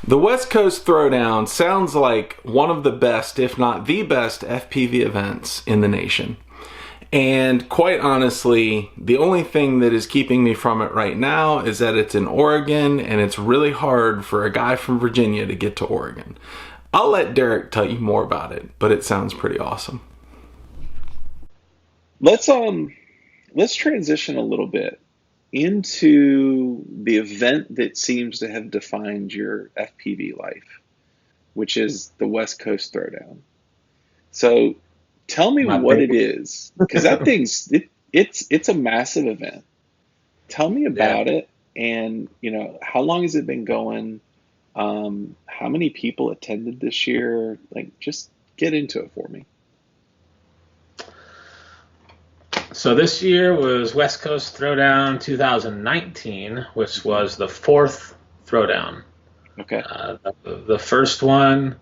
The West Coast Throwdown sounds like one of the best, if not the best, FPV events in the nation. And quite honestly, the only thing that is keeping me from it right now is that it's in Oregon, and it's really hard for a guy from Virginia to get to Oregon. I'll let Derek tell you more about it, but it sounds pretty awesome. Let's transition a little bit into the event that seems to have defined your FPV life, which is the West Coast Throwdown. So tell me what it is, because that it's a massive event. Tell me about it, and how long has it been going? How many people attended this year? Like, just get into it for me. So this year was West Coast Throwdown 2019, which was the fourth Throwdown. Okay. The first one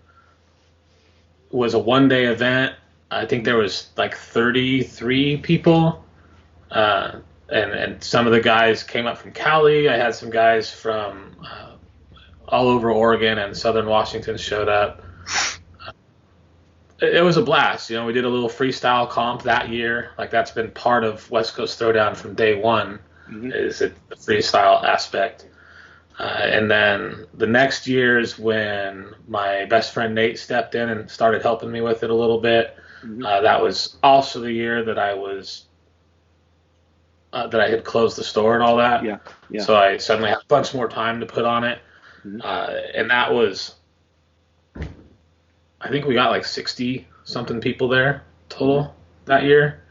was a one-day event. I think there was like 33 people, and some of the guys came up from Cali. I had some guys from all over Oregon and Southern Washington showed up. It was a blast. We did a little freestyle comp that year. Like, that's been part of West Coast Throwdown from day one, is the freestyle aspect. And then the next year is when my best friend Nate stepped in and started helping me with it a little bit. That was also the year that I had closed the store and all that. Yeah. So I suddenly had a bunch more time to put on it. And that was, I think we got like 60 something people there total that year.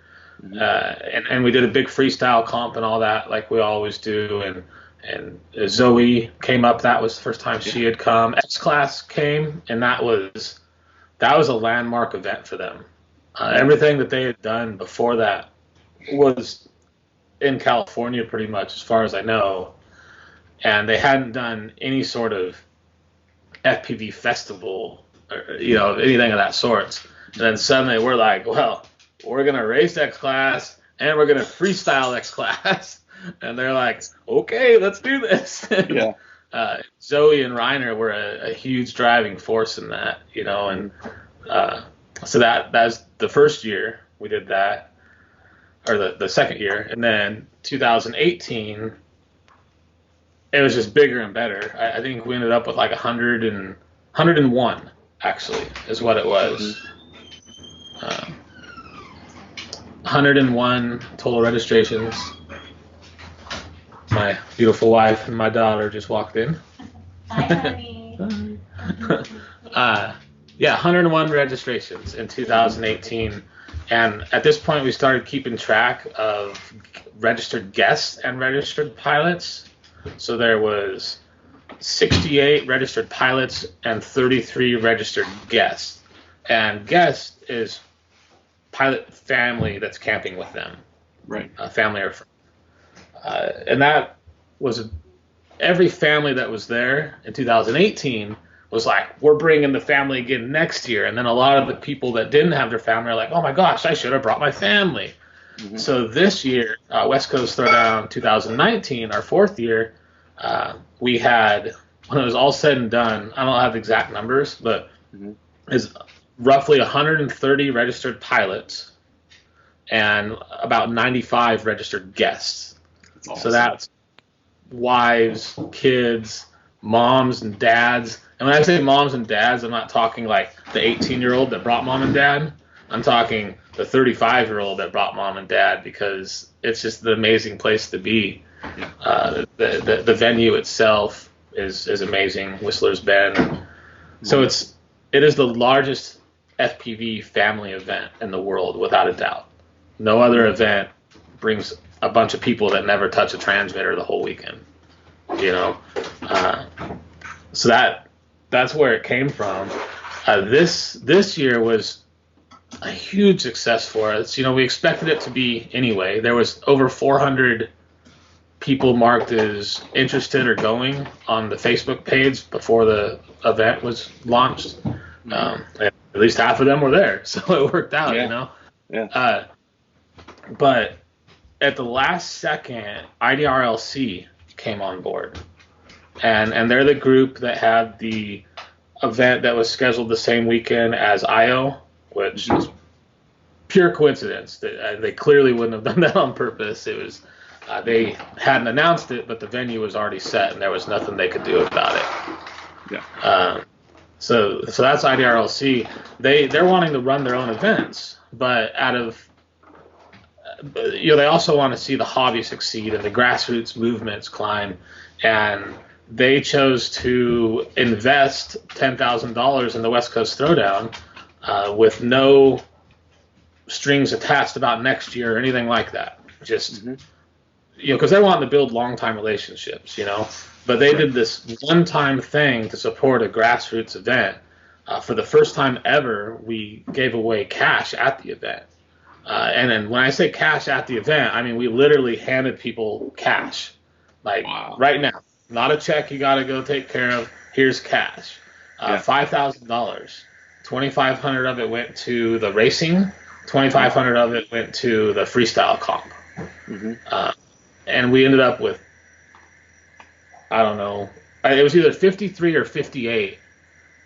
And we did a big freestyle comp and all that, like we always do. And Zoe came up. That was the first time she had come. X-Class came, and that was a landmark event for them. Everything that they had done before that was in California pretty much, as far as I know. And they hadn't done any sort of FPV festival or, anything of that sort. And then suddenly we're like, well, we're going to race X-Class and we're going to freestyle X-Class. And they're like, okay, let's do this. Yeah. Zoe and Reiner were a huge driving force in that, and so that's the first year we did that, or the second year. And then 2018, it was just bigger and better. I think we ended up with like 101, actually, is what it was. 101 total registrations. My beautiful wife and my daughter just walked in. Hi, honey. 101 registrations in 2018. And at this point, we started keeping track of registered guests and registered pilots. So there was 68 registered pilots and 33 registered guests. And guest is pilot family that's camping with them. Right. Family or friends. And that was every family that was there in 2018 was like, we're bringing the family again next year. And then a lot of the people that didn't have their family are like, oh my gosh, I should have brought my family. So this year, West Coast Throwdown 2019, our fourth year, we had, when it was all said and done, I don't have the exact numbers, but is roughly 130 registered pilots and about 95 registered guests. Awesome. So that's wives, kids, moms and dads. And when I say moms and dads, I'm not talking like the 18-year-old that brought mom and dad. I'm talking the 35-year-old that brought mom and dad, because it's just an amazing place to be. The venue itself is amazing, Whistler's Bend. So it is the largest FPV family event in the world, without a doubt. No other event brings a bunch of people that never touch a transmitter the whole weekend, so that's where it came from. This year was a huge success for us. We expected it to be anyway. There was over 400 people marked as interested or going on the Facebook page before the event was launched. At least half of them were there, so it worked out. Yeah. But at the last second, IDRLC came on board. and they're the group that had the event that was scheduled the same weekend as IO, which is pure coincidence. They clearly wouldn't have done that on purpose. It was they hadn't announced it, but the venue was already set, and there was nothing they could do about it. Yeah. So that's IDRLC. They're wanting to run their own events, but out of they also want to see the hobby succeed and the grassroots movements climb, and they chose to invest $10,000 in the West Coast Throwdown with no strings attached about next year or anything like that. Just because they want to build long-time relationships, But they did this one-time thing to support a grassroots event. For the first time ever, we gave away cash at the event. And then when I say cash at the event, I mean we literally handed people cash, right now. Not a check you got to go take care of. Here's cash. $5,000. $2,500 of it went to the racing. $2,500 of it went to the freestyle comp. And we ended up with, I don't know, it was either 53 or 58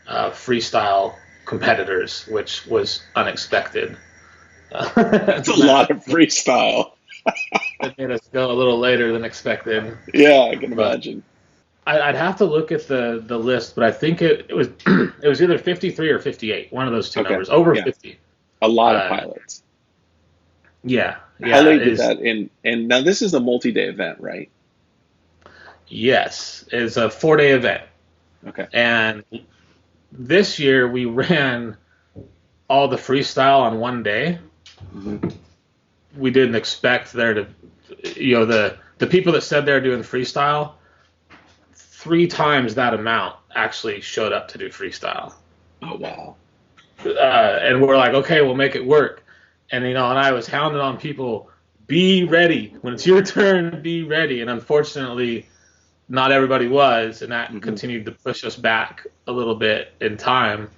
freestyle competitors, which was unexpected. That's a lot of freestyle. It made us go a little later than expected. Yeah, I can imagine. I'd have to look at the list, but I think it was it was either 53 or 58, one of those two numbers, over 50. A lot of pilots. Yeah. How they did that and now this is a multi-day event, right? Yes, it's a 4-day event. Okay. And this year we ran all the freestyle on one day. We didn't expect there to, the people that said they're doing freestyle, 3 times that amount actually showed up to do freestyle. Oh, wow. And we're like, okay, we'll make it work. And, and I was hounding on people, be ready. When it's your turn, be ready. And unfortunately, not everybody was, and that continued to push us back a little bit in time.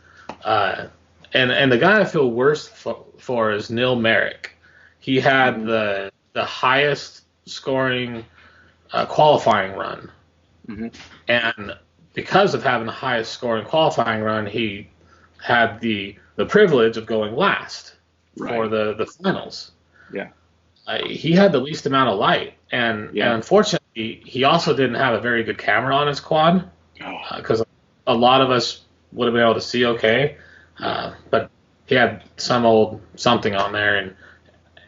And the guy I feel worst for is Neil Merrick. He had the highest scoring qualifying run. And because of having the highest scoring qualifying run, he had the privilege of going last for the finals. Yeah. He had the least amount of light, and unfortunately, he also didn't have a very good camera on his quad, because a lot of us would have been able to see okay, but he had some old something on there, and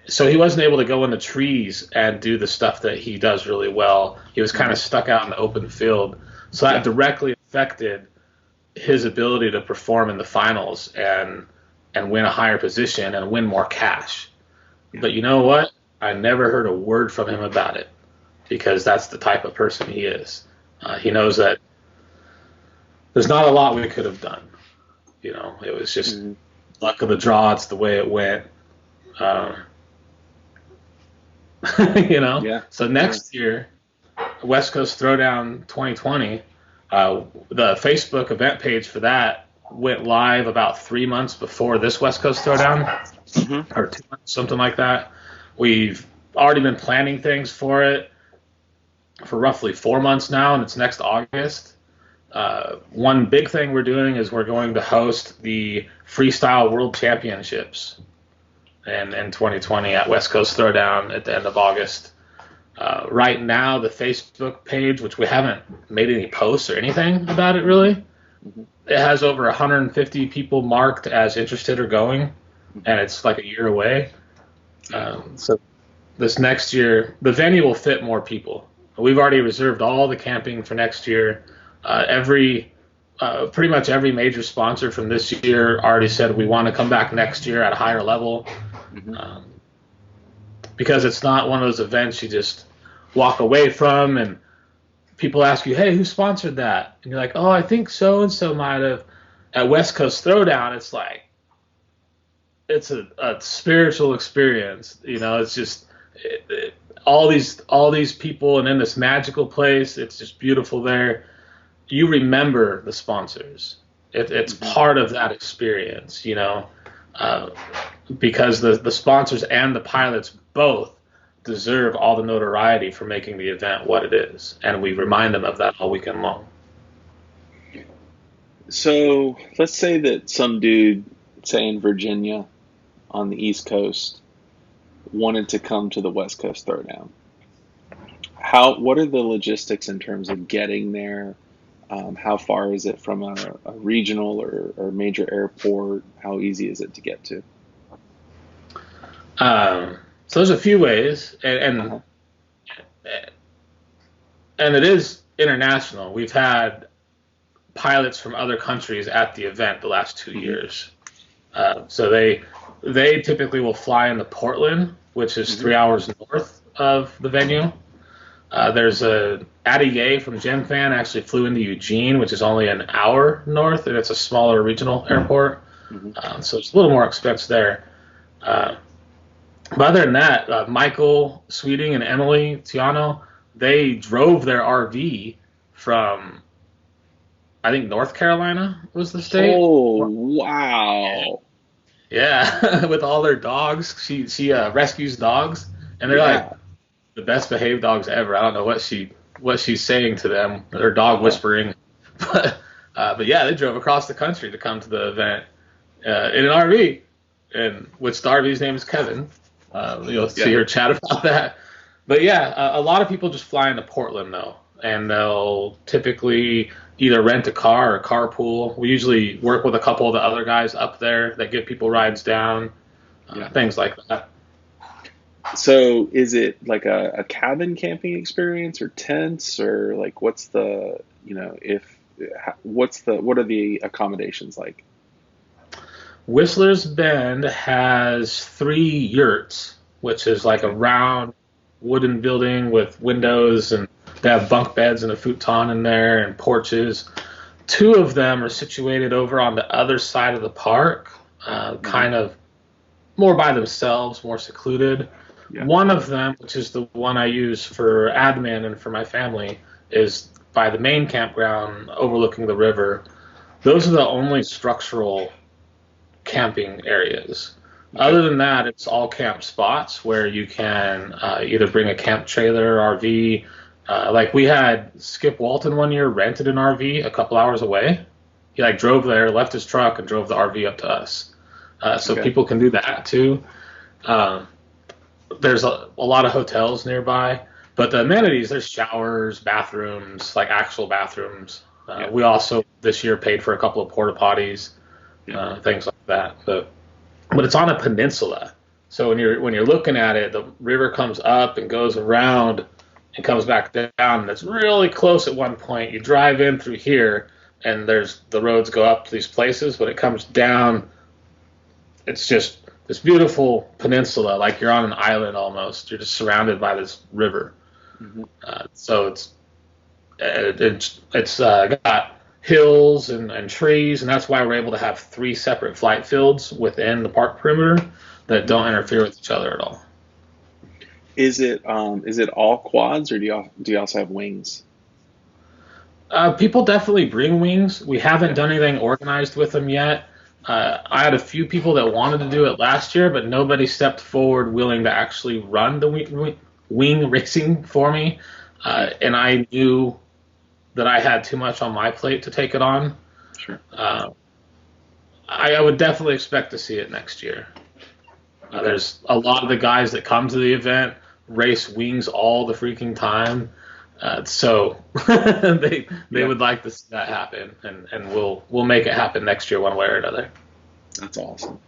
so he wasn't able to go in the trees and do the stuff that he does really well. He was kind of stuck out in the open field, so that directly affected his ability to perform in the finals and win a higher position and win more cash. But you know what? I never heard a word from him about it, because that's the type of person he is. He knows that there's not a lot we could have done. It was just luck of the draw. It's the way it went. So next year, West Coast Throwdown 2020, the Facebook event page for that went live about 3 months before this West Coast Throwdown, or 2 months, something like that. We've already been planning things for it for roughly 4 months now, and it's next August. One big thing we're doing is we're going to host the Freestyle World Championships in 2020 at West Coast Throwdown at the end of August. Right now, the Facebook page, which we haven't made any posts or anything about it really, it has over 150 people marked as interested or going, and it's like a year away. So this next year, the venue will fit more people. We've already reserved all the camping for next year. Pretty much every major sponsor from this year already said we want to come back next year at a higher level, because it's not one of those events you just walk away from and people ask you, hey, who sponsored that? And you're like, oh, I think so-and-so might have. At West Coast Throwdown, it's like, it's a spiritual experience. It's just all these people, and in this magical place, it's just beautiful there. You remember the sponsors. It's part of that experience, because the sponsors and the pilots both deserve all the notoriety for making the event what it is, and we remind them of that all weekend long. So let's say that some dude, say in Virginia on the East Coast, wanted to come to the West Coast Throwdown. What are the logistics in terms of getting there? How far is it from a regional or major airport? How easy is it to get to? So there's a few ways, and it is international. We've had pilots from other countries at the event the last 2 years. So they typically will fly into Portland, which is 3 hours north of the venue. There's Addy Ye from Gen Fan actually flew into Eugene, which is only an hour north, and it's a smaller regional airport. So it's a little more expense there. But other than that, Michael Sweeting and Emily Tiano, they drove their RV from, I think, North Carolina was the state. Oh, wow. Yeah, with all their dogs. She rescues dogs, and they're like the best behaved dogs ever. I don't know what she's saying to them. Her dog whispering, but yeah, they drove across the country to come to the event in an RV, and which the RV's name is Kevin. You'll see her chat about that. But yeah, a lot of people just fly into Portland though, and they'll typically either rent a car or carpool. We usually work with a couple of the other guys up there that give people rides down, things like that. So is it like a cabin camping experience or tents, or like what are the accommodations like? Whistler's Bend has 3 yurts, which is like a round wooden building with windows, and they have bunk beds and a futon in there and porches. 2 of them are situated over on the other side of the park, kind of more by themselves, more secluded. Yeah. One of them, which is the one I use for admin and for my family, is by the main campground overlooking the river. Those are the only structural camping areas. Okay. Other than that, it's all camp spots where you can either bring a camp trailer, RV. Like we had Skip Walton one year rented an RV a couple hours away. He drove there, left his truck, and drove the RV up to us. So people can do that too. There's a lot of hotels nearby, but the amenities, there's showers, bathrooms, like actual bathrooms. We also this year paid for a couple of porta potties, things like that. But it's on a peninsula, so when you're looking at it, the river comes up and goes around and comes back down. And it's really close at one point. You drive in through here, and the roads go up to these places. When it comes down, it's just this beautiful peninsula, like you're on an island almost. You're just surrounded by this river. So it's got hills and trees, and that's why we're able to have 3 separate flight fields within the park perimeter that don't interfere with each other at all. Is it all quads, or do you also have wings? People definitely bring wings. We haven't done anything organized with them yet. I had a few people that wanted to do it last year, but nobody stepped forward willing to actually run the wing racing for me. And I knew that I had too much on my plate to take it on. Sure. I would definitely expect to see it next year. There's a lot of the guys that come to the event race wings all the freaking time. So they would like to see that happen, and we'll make it happen next year one way or another. That's awesome.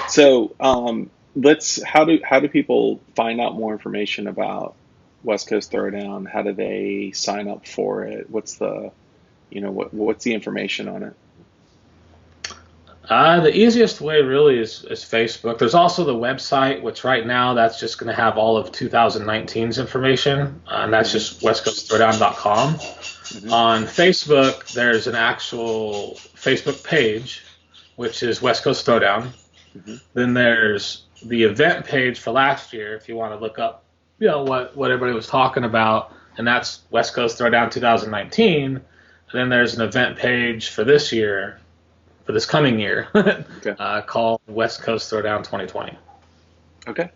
So how do people find out more information about West Coast Throwdown? How do they sign up for it? What's the information on it? The easiest way really is Facebook. There's also the website, which right now that's just going to have all of 2019's information, and that's just westcoastthrowdown.com. On Facebook, there's an actual Facebook page, which is West Coast Throwdown. Then there's the event page for last year, if you want to look up, what everybody was talking about, and that's West Coast Throwdown 2019. And then there's an event page for this year. For this coming year, called West Coast Throwdown 2020. Okay.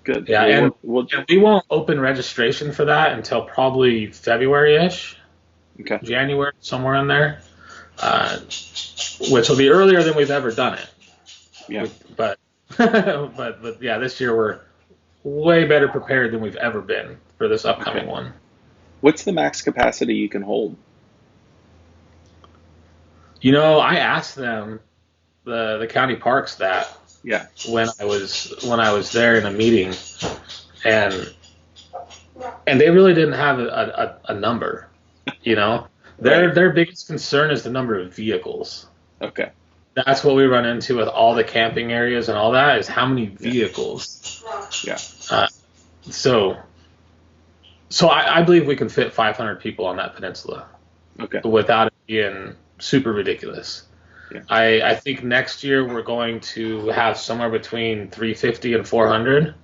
Good. Yeah, Well, and we won't open registration for that until probably February-ish, okay. January, somewhere in there, which will be earlier than we've ever done it. Yeah. But but yeah, this year we're way better prepared than we've ever been for this upcoming one. What's the max capacity you can hold? I asked them, the county parks, that Yeah. when I was there in a meeting, and they really didn't have a number. Their biggest concern is the number of vehicles. Okay. That's what we run into with all the camping areas and all that, is how many vehicles. Yeah. So I believe we can fit 500 people on that peninsula. Okay. Without it being super ridiculous. Yeah. I think next year we're going to have somewhere between 350 and 400.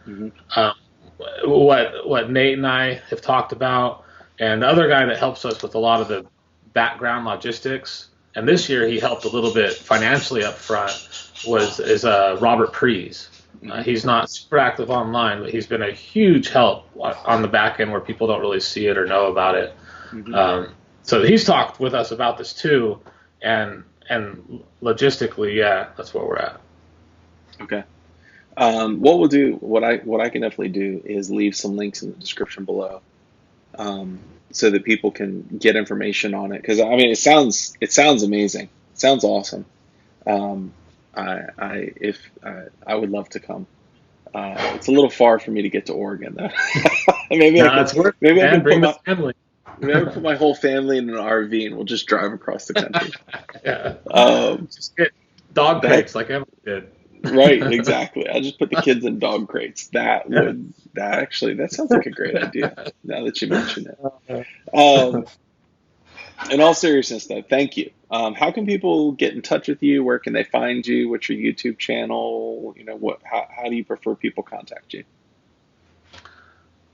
Mm-hmm. What Nate and I have talked about, and the other guy that helps us with a lot of the background logistics, and this year he helped a little bit financially up front, is Robert Prees. He's not super active online, but he's been a huge help on the back end where people don't really see it or know about it. Mm-hmm. So he's talked with us about this too, and logistically, yeah, that's where we're at. Okay. What we'll do, what I can definitely do, is leave some links in the description below, so that people can get information on it. Because I mean, it sounds amazing. It sounds awesome. I would love to come. It's a little far for me to get to Oregon though. Maybe I can bring my family. Maybe I put my whole family in an RV and we'll just drive across the country. Yeah. Just get dog crates like Emily did. Right, exactly. I'll just put the kids in dog crates. That sounds like a great idea now that you mention it. In all seriousness though, thank you. How can people get in touch with you? Where can they find you? What's your YouTube channel? How do you prefer people contact you?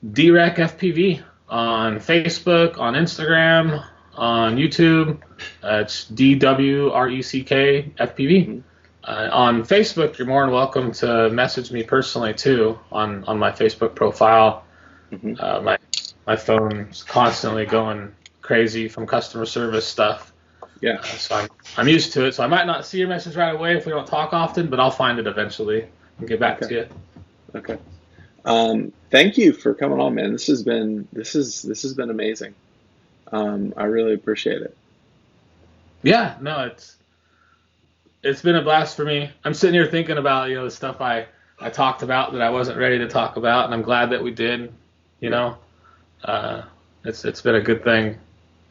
DREC FPV on Facebook, on Instagram, on YouTube. It's DWRECK FPV. Mm-hmm. On Facebook, you're more than welcome to message me personally too on my Facebook profile. Mm-hmm. My phone's constantly going crazy from customer service stuff. Yeah. So I'm used to it. So I might not see your message right away if we don't talk often, but I'll find it eventually and get back to you. Okay. Thank you for coming on, man. This has been amazing. I really appreciate it. Yeah, no, it's been a blast for me. I'm sitting here thinking about, the stuff I talked about that I wasn't ready to talk about, and I'm glad that we did. It's been a good thing,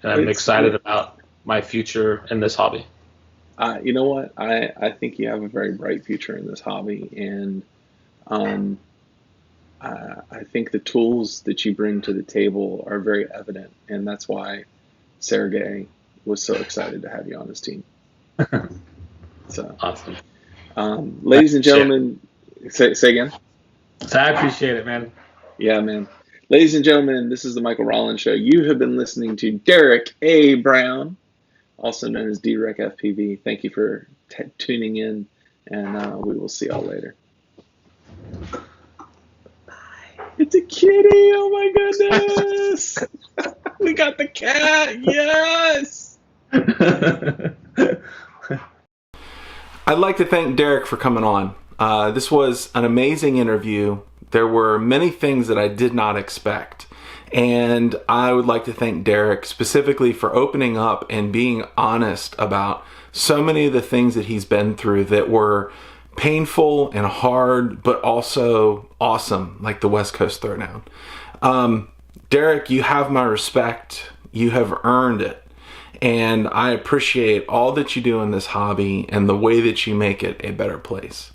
and I'm excited about my future in this hobby. You know what? I think you have a very bright future in this hobby, and I think the tools that you bring to the table are very evident, and that's why Sergey was so excited to have you on his team. So awesome. Ladies and gentlemen, say again. So I appreciate it, man. Yeah, man. Ladies and gentlemen, this is the Michael Rollins Show. You have been listening to Derek A. Brown, also known as DREC FPV. Thank you for tuning in, and we will see y'all later. Bye. It's a kitty. Oh my goodness. We got the cat. Yes. I'd like to thank Derek for coming on. This was an amazing interview. There were many things that I did not expect. And I would like to thank Derek specifically for opening up and being honest about so many of the things that he's been through that were painful and hard, but also awesome, like the West Coast Throwdown. Derek, you have my respect. You have earned it. And I appreciate all that you do in this hobby and the way that you make it a better place.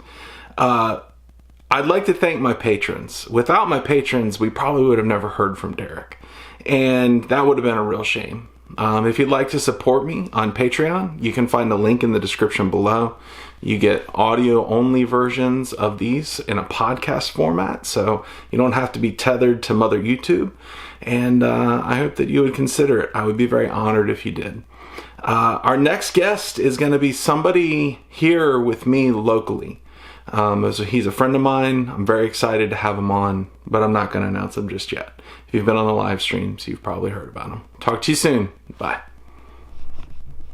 I'd like to thank my patrons. Without my patrons, we probably would have never heard from Derek. And that would have been a real shame. If you'd like to support me on Patreon, you can find a link in the description below. You get audio-only versions of these in a podcast format, so you don't have to be tethered to Mother YouTube. And I hope that you would consider it. I would be very honored if you did. Our next guest is going to be somebody here with me locally. So he's a friend of mine. I'm very excited to have him on, but I'm not going to announce him just yet. If you've been on the live streams, you've probably heard about him. Talk to you soon. Bye.